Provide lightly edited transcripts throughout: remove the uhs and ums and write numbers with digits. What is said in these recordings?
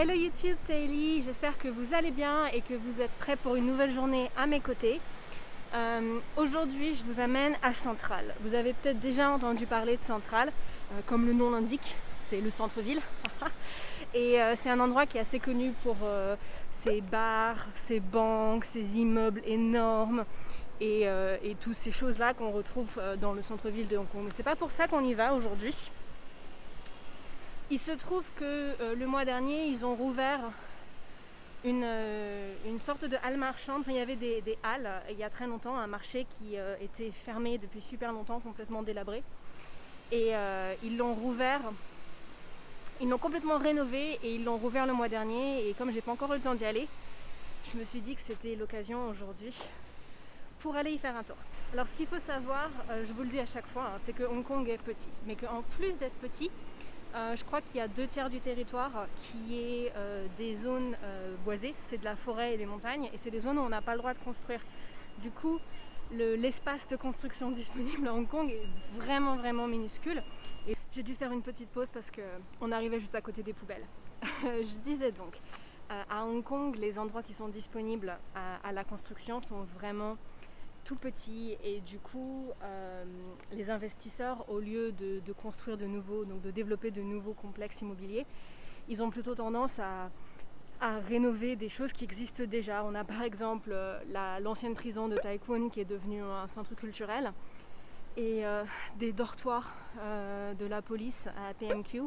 Hello YouTube, c'est Ellie, j'espère que vous allez bien et que vous êtes prêts pour une nouvelle journée à mes côtés. Aujourd'hui, je vous amène à Central. Vous avez peut-être déjà entendu parler de Central, comme le nom l'indique, c'est le centre-ville. Et c'est un endroit qui est assez connu pour ses bars, ses banques, ses immeubles énormes et toutes ces choses-là qu'on retrouve dans le centre-ville de Hong Kong. Mais c'est pas pour ça qu'on y va aujourd'hui. Il se trouve que le mois dernier, ils ont rouvert une sorte de halle marchande. Enfin, il y avait des halles il y a très longtemps, un marché qui était fermé depuis super longtemps, complètement délabré. Et ils l'ont rouvert, ils l'ont complètement rénové et ils l'ont rouvert le mois dernier. Et comme j'ai pas encore eu le temps d'y aller, je me suis dit que c'était l'occasion aujourd'hui pour aller y faire un tour. Alors ce qu'il faut savoir, je vous le dis à chaque fois, c'est que Hong Kong est petit, mais qu'en plus d'être petit, je crois qu'il y a 2/3 du territoire qui est des zones boisées, c'est de la forêt et des montagnes, et c'est des zones où on n'a pas le droit de construire. Du coup, l'espace de construction disponible à Hong Kong est vraiment minuscule. Et j'ai dû faire une petite pause parce qu'on arrivait juste à côté des poubelles. Je disais donc, à Hong Kong, les endroits qui sont disponibles à la construction sont vraiment tout petit et du coup les investisseurs, au lieu de construire de nouveaux, donc de développer de nouveaux complexes immobiliers, ils ont plutôt tendance à rénover des choses qui existent déjà. On a par exemple l'ancienne prison de Tai Kwun qui est devenue un centre culturel et des dortoirs de la police à PMQ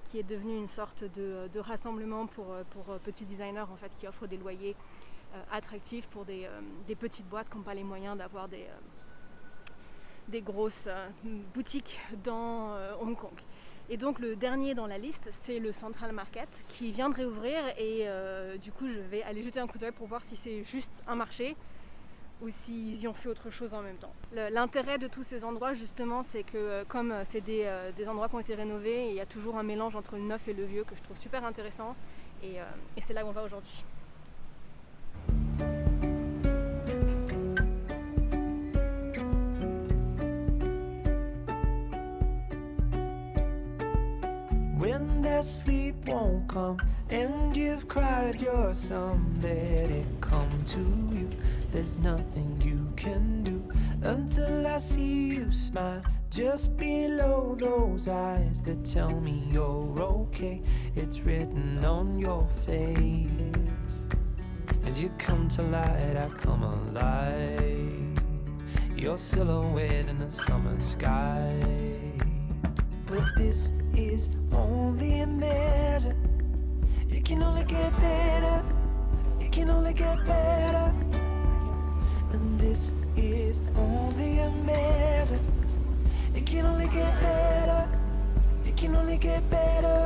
qui est devenu une sorte de rassemblement pour petits designers en fait, qui offrent des loyers attractifs pour des petites boîtes qui n'ont pas les moyens d'avoir des grosses boutiques dans Hong Kong. Et donc le dernier dans la liste, c'est le Central Market qui vient de réouvrir et du coup je vais aller jeter un coup d'œil pour voir si c'est juste un marché ou s'ils y ont fait autre chose en même temps. L'intérêt de tous ces endroits justement, c'est que comme c'est des endroits qui ont été rénovés, il y a toujours un mélange entre le neuf et le vieux que je trouve super intéressant et c'est là où on va aujourd'hui. When that sleep won't come and you've cried your sum, let it come to you. There's nothing you can do until I see you smile just below those eyes that tell me you're okay. It's written on your face. As you come to light, I come alive. Your silhouette in the summer sky. But this is only a measure. It can only get better. It can only get better. And this is only a measure. It can only get better. It can only get better.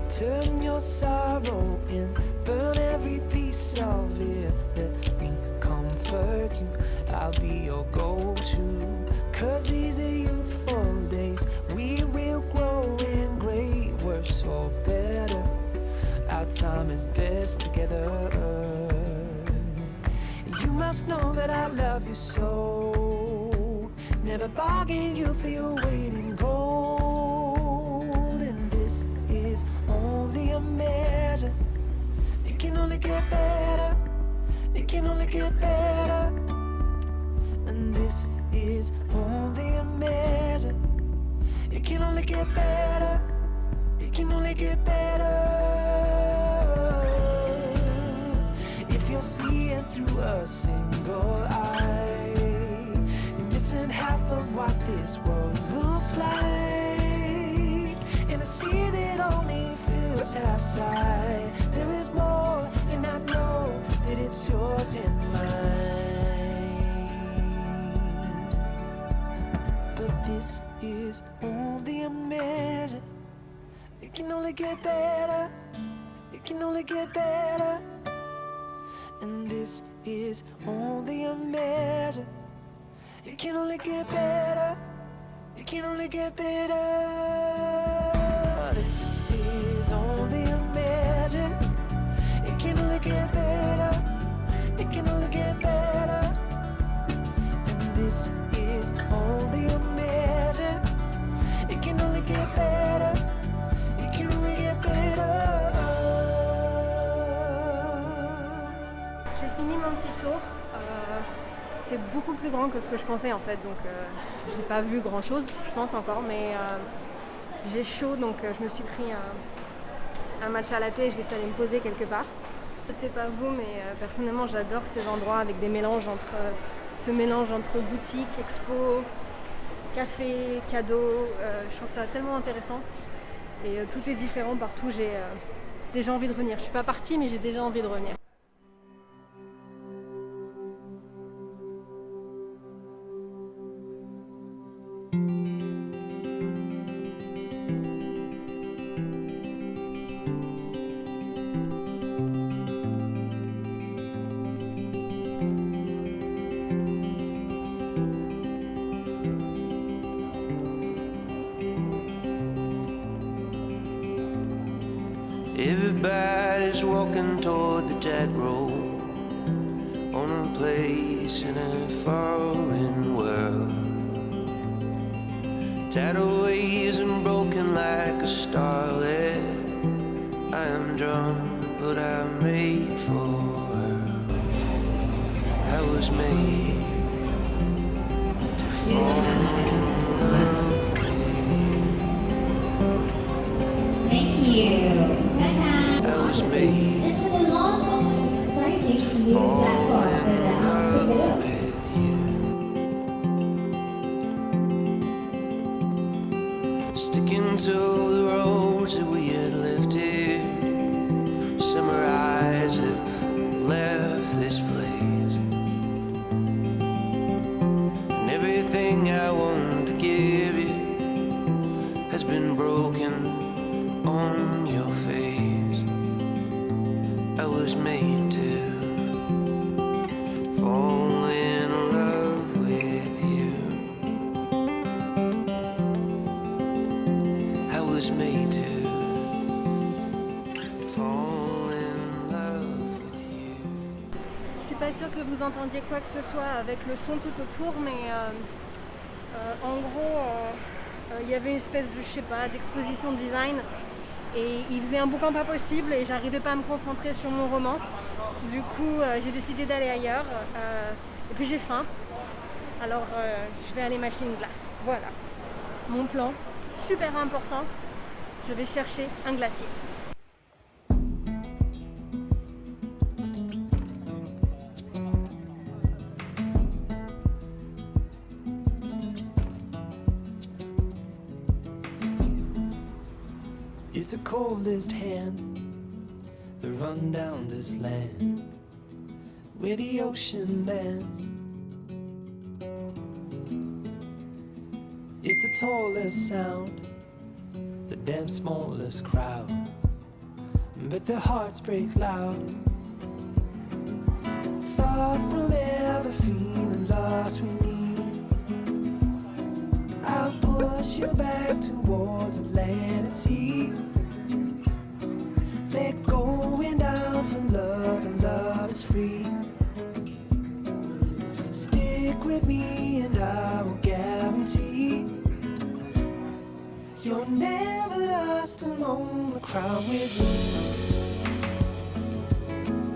Turn your sorrow in, burn every piece of it. Let me comfort you, I'll be your go-to. Cause these are youthful days, we will grow in great, worse or better. Our time is best together. You must know that I love you so. Never bargain you for your weight in gold. And this is only a measure. It can only get better. It can only get better. And this is only a measure. It can only get better. It can only get better. If you're seeing through a single eye, you're missing half of what this world looks like. In a sea that only feels half tide, there is more, and I know that it's yours and mine. But this is only a measure. It can only get better. It can only get better. And this is only a measure. It can only get better. It can only get better. This is only a measure. It can only get better. It can only get better. this is only a measure. It can only get better. It can only get better. J'ai fini mon petit tour. C'est beaucoup plus grand que ce que je pensais en fait, donc j'ai pas vu grand chose, je pense encore, mais j'ai chaud, donc je me suis pris un matcha latte et je vais essayer d'aller me poser quelque part. Je sais pas vous, mais personnellement j'adore ces endroits avec des mélanges entre ce mélange entre boutique, expo, café, cadeau. Je trouve ça tellement intéressant et tout est différent partout. J'ai déjà envie de revenir. Je suis pas partie, mais j'ai déjà envie de revenir. Everybody's walking toward the dead road on a place in a foreign world. Tidal waves and broken like a starlet. I am drawn, but I'm made for her. I was made to fall in love with you. Thank you. I was made And with a lot of exciting to new fall platform for in the love Africa. with you. Sticking to the roads that we had left here. Summer eyes have left this place, and everything I want to give you has been broken on your face. I was made to fall in love with you. I was made to fall in love with you. Je suis pas sûre que vous entendiez quoi que ce soit avec le son tout autour, mais en gros, il y avait une espèce de, je sais pas, d'exposition de design et il faisait un boucan pas possible et j'arrivais pas à me concentrer sur mon roman. Du coup, j'ai décidé d'aller ailleurs et puis j'ai faim. Alors, je vais aller m'acheter une glace. Voilà. Mon plan, super important, je vais chercher un glacier. It's the coldest hand that run down this land where the ocean lands. It's the tallest sound, the damn smallest crowd, but their hearts break loud. Far from ever feeling lost with me, I'll push you back towards the land and sea. Let going down for love, and love is free. Stick with me and I will guarantee you're never lost among the crowd with me.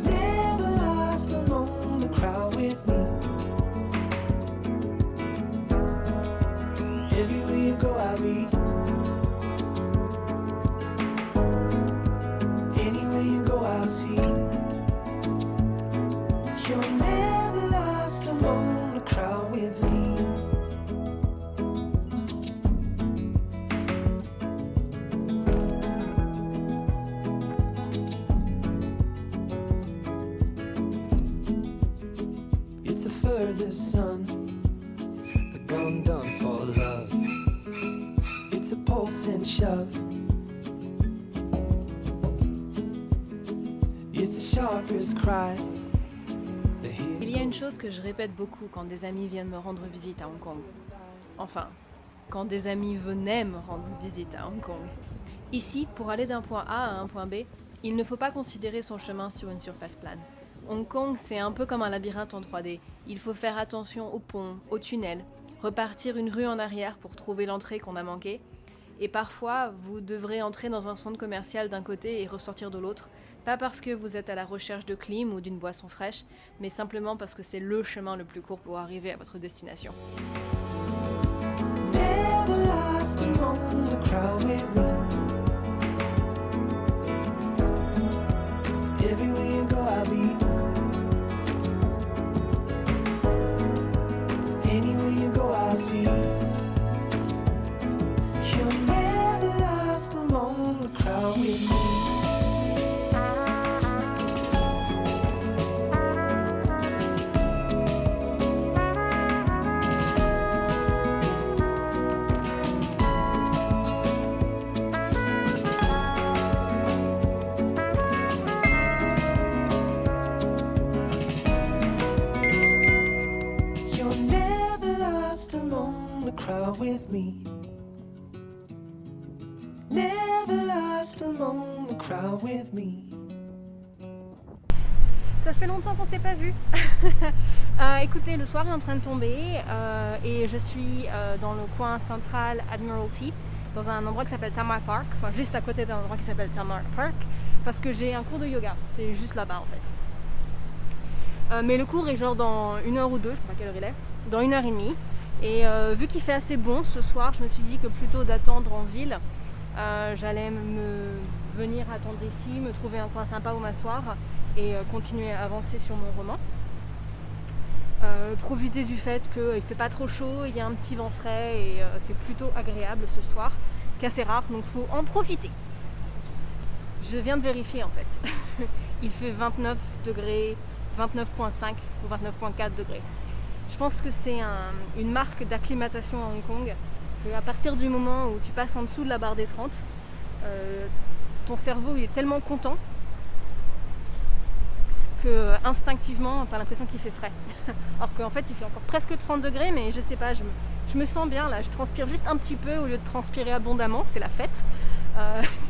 Never lost among the crowd with me. Everywhere you go I'll be. Anywhere you go I'll see. You're never lost among the crowd with me. It's the furthest sun, the gone done for love. It's a pulse and shove. It's the sharpest cry. Il y a une chose que je répète beaucoup quand des amis viennent me rendre visite à Hong Kong. Enfin, quand des amis venaient me rendre visite à Hong Kong. Ici, pour aller d'un point A à un point B, il ne faut pas considérer son chemin sur une surface plane. Hong Kong, c'est un peu comme un labyrinthe en 3D. Il faut faire attention aux ponts, aux tunnels, repartir une rue en arrière pour trouver l'entrée qu'on a manquée. Et parfois, vous devrez entrer dans un centre commercial d'un côté et ressortir de l'autre, pas parce que vous êtes à la recherche de clim ou d'une boisson fraîche, mais simplement parce que c'est le chemin le plus court pour arriver à votre destination. Never lost among the crowd with me. Everywhere you go, I'll be. Anywhere you go, I'll see. You're never lost among the crowd with me. Crowd with me. Never lost among the crowd with me. Ça fait longtemps qu'on s'est pas vu. Écoutez, le soir est en train de tomber et je suis dans le coin central Admiralty, dans un endroit qui s'appelle Tamar Park, enfin juste à côté d'un endroit qui s'appelle Tamar Park, parce que j'ai un cours de yoga. C'est juste là-bas en fait. Mais le cours est genre dans 1 heure ou 2, je sais pas quelle heure il est, dans 1 heure et demie. Et vu qu'il fait assez bon ce soir, je me suis dit que plutôt d'attendre en ville, j'allais venir attendre ici, me trouver un coin sympa où m'asseoir et continuer à avancer sur mon roman. Profiter du fait qu'il ne fait pas trop chaud, il y a un petit vent frais et c'est plutôt agréable ce soir, ce qui est assez rare, donc il faut en profiter. Je viens de vérifier en fait. Il fait 29 degrés, 29,5 ou 29,4 degrés. Je pense que c'est une marque d'acclimatation à Hong Kong, qu'à partir du moment où tu passes en dessous de la barre des 30, ton cerveau il est tellement content que instinctivement tu as l'impression qu'il fait frais. Alors qu'en fait il fait encore presque 30 degrés, mais je sais pas, je me sens bien là, je transpire juste un petit peu au lieu de transpirer abondamment, c'est la fête.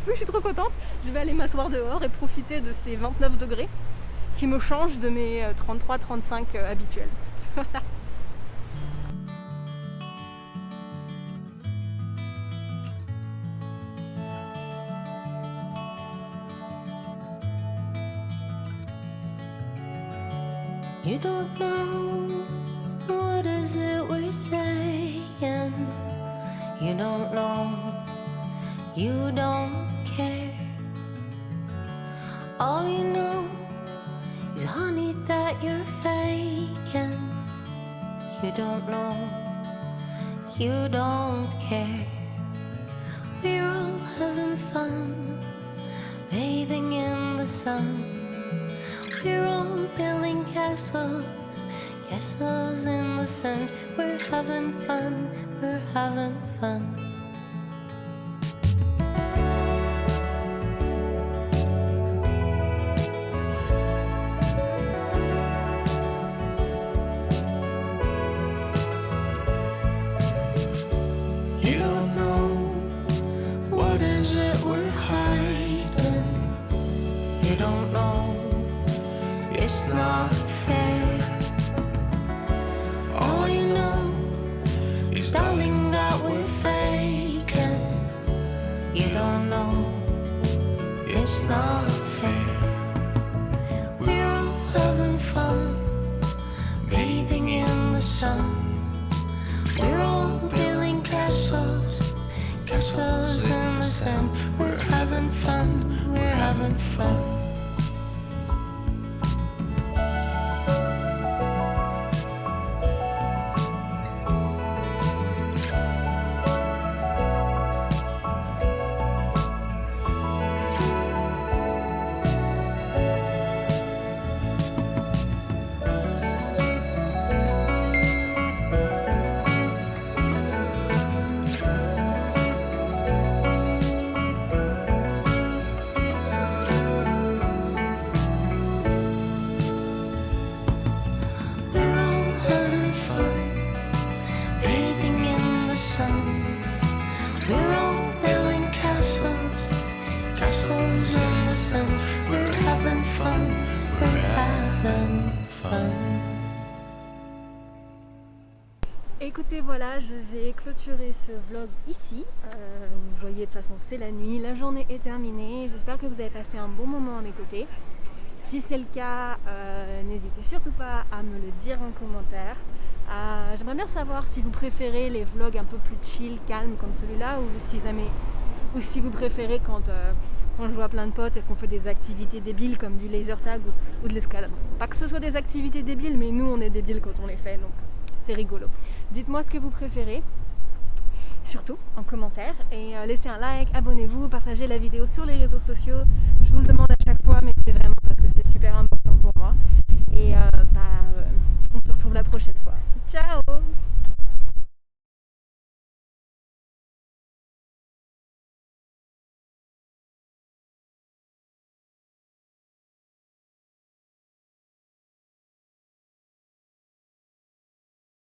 Je suis trop contente, je vais aller m'asseoir dehors et profiter de ces 29 degrés qui me changent de mes 33-35 habituels. You don't know what is it we're saying. You don't know, you don't care. All you know is honey that you're faking. You don't know, you don't care. We're all having fun, bathing in the sun. We're all building castles, castles in the sand. We're having fun, we're having fun. You don't know what is it we're hiding. You don't know. It's not fair. All you know is, darling, that we're faking. You don't know. It's not fair. We're all having fun, bathing in the sun. We're all building castles, castles in the sand. We're having fun, we're having fun. Écoutez, voilà, je vais clôturer ce vlog ici. Vous voyez, de toute façon, c'est la nuit, la journée est terminée. J'espère que vous avez passé un bon moment à mes côtés. Si c'est le cas, n'hésitez surtout pas à me le dire en commentaire. J'aimerais bien savoir si vous préférez les vlogs un peu plus chill, calmes comme celui-là, ou si vous préférez quand je vois plein de potes et qu'on fait des activités débiles comme du laser tag ou de l'escalade. Pas que ce soit des activités débiles, mais nous on est débiles quand on les fait, donc c'est rigolo. Dites-moi ce que vous préférez, surtout en commentaire, et laissez un like, abonnez-vous, partagez la vidéo sur les réseaux sociaux. Je vous le demande à chaque fois, mais c'est vraiment parce que c'est super important pour moi. Et on se retrouve la prochaine fois. Ciao!